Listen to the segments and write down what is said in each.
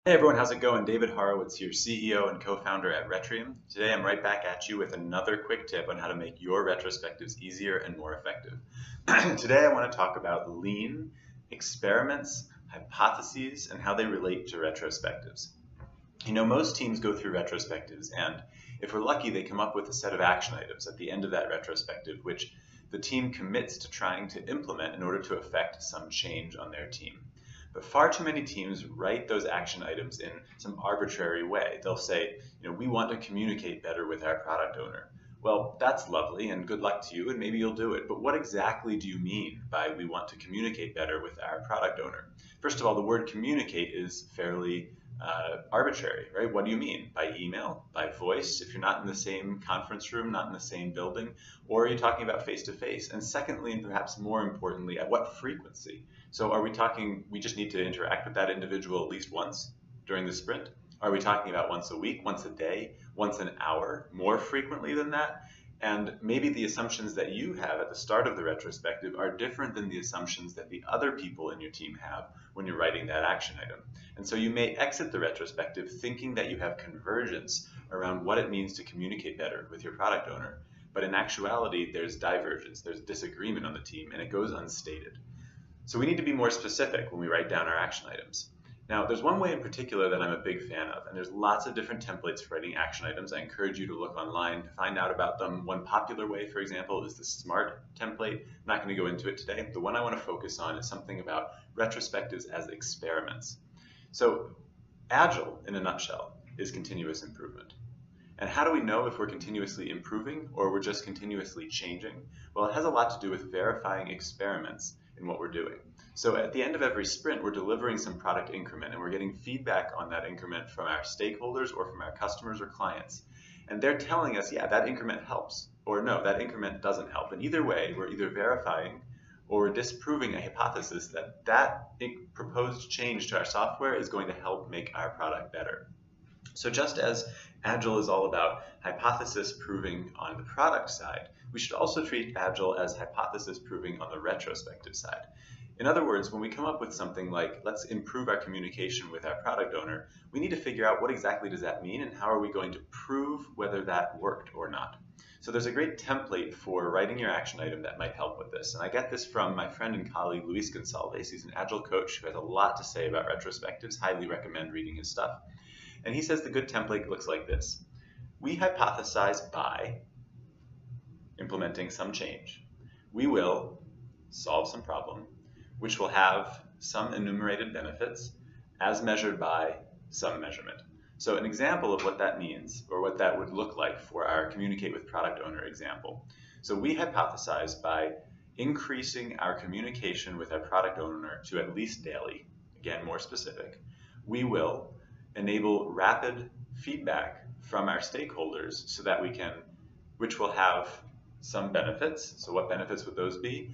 Hey everyone, how's it going? David Horowitz here, CEO and co-founder at Retrium. Today I'm right back at you with another quick tip on how to make your retrospectives easier and more effective. Today I want to talk about lean, experiments, hypotheses, and how they relate to retrospectives. You know, most teams go through retrospectives, and if we're lucky, they come up with a set of action items at the end of that retrospective, which the team commits to trying to implement in order to affect some change on their team. But far too many teams write those action items in some arbitrary way. They'll say, we want to communicate better with our product owner. Well, that's lovely and good luck to you, and maybe you'll do it. But what exactly do you mean by we want to communicate better with our product owner? First of all, the word communicate is fairly arbitrary, right? What do you mean? By email, by voice, if you're not in the same conference room, not in the same building, or are you talking about face-to-face? And secondly, and perhaps more importantly, at what frequency? So are we talking, we just need to interact with that individual at least once during the sprint? Are we talking about once a week, once a day, once an hour, more frequently than that? And maybe the assumptions that you have at the start of the retrospective are different than the assumptions that the other people in your team have when you're writing that action item. And so you may exit the retrospective thinking that you have convergence around what it means to communicate better with your product owner. But in actuality, there's divergence, there's disagreement on the team, and it goes unstated. So we need to be more specific when we write down our action items. Now, there's one way in particular that I'm a big fan of, and there's lots of different templates for writing action items. I encourage you to look online to find out about them. One popular way, for example, is the SMART template. I'm not going to go into it today. The one I want to focus on is something about retrospectives as experiments. So agile, in a nutshell, is continuous improvement. And how do we know if we're continuously improving or we're just continuously changing? Well, it has a lot to do with verifying experiments in what we're doing. So at the end of every sprint, we're delivering some product increment, and we're getting feedback on that increment from our stakeholders or from our customers or clients. And they're telling us, yeah, that increment helps, or no, that increment doesn't help. And either way, we're either verifying or disproving a hypothesis that that proposed change to our software is going to help make our product better. So just as Agile is all about hypothesis proving on the product side, we should also treat Agile as hypothesis proving on the retrospective side. In other words, when we come up with something like, let's improve our communication with our product owner, we need to figure out what exactly does that mean and how are we going to prove whether that worked or not. So there's a great template for writing your action item that might help with this. And I get this from my friend and colleague, Luis Gonçalves. He's an Agile coach who has a lot to say about retrospectives. Highly recommend reading his stuff. And he says the good template looks like this. We hypothesize by implementing some change. We will solve some problem, which will have some enumerated benefits as measured by some measurement. So an example of what that means, or what that would look like for our communicate with product owner example. So we hypothesize by increasing our communication with our product owner to at least daily, again, more specific. We will enable rapid feedback from our stakeholders so that we can, which will have some benefits. So what benefits would those be?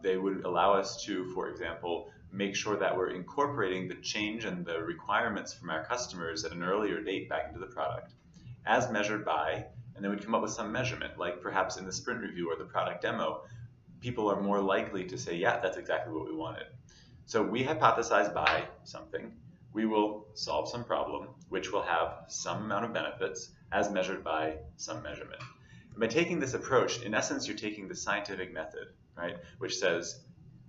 They would allow us to, for example, make sure that we're incorporating the change and the requirements from our customers at an earlier date back into the product, as measured by, and then we'd come up with some measurement, like perhaps in the sprint review or the product demo, people are more likely to say, yeah, that's exactly what we wanted. So we hypothesize by something. We will solve some problem, which will have some amount of benefits as measured by some measurement. And by taking this approach, in essence, you're taking the scientific method, right, which says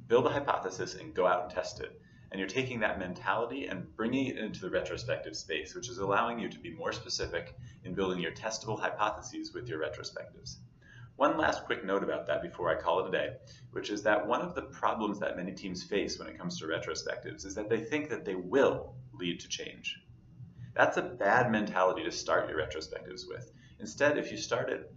build a hypothesis and go out and test it. And you're taking that mentality and bringing it into the retrospective space, which is allowing you to be more specific in building your testable hypotheses with your retrospectives. One last quick note about that before I call it a day, which is that one of the problems that many teams face when it comes to retrospectives is that they think that they will lead to change. That's a bad mentality to start your retrospectives with. Instead, if you start it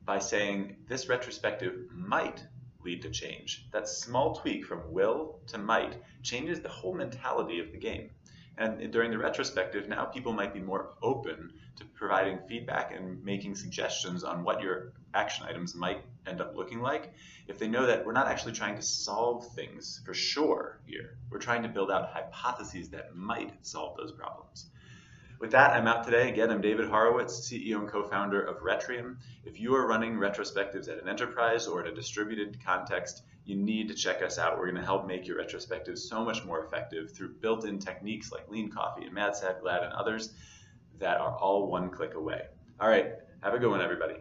by saying this retrospective might lead to change, that small tweak from will to might changes the whole mentality of the game. And during the retrospective, now people might be more open to providing feedback and making suggestions on what your action items might end up looking like if they know that we're not actually trying to solve things for sure here. We're trying to build out hypotheses that might solve those problems. With that, I'm out today. Again, I'm David Horowitz, CEO and co-founder of Retrium. If you are running retrospectives at an enterprise or at a distributed context, you need to check us out. We're going to help make your retrospectives so much more effective through built-in techniques like Lean Coffee and Mad Sad Glad and others that are all one click away. All right, have a good one, everybody.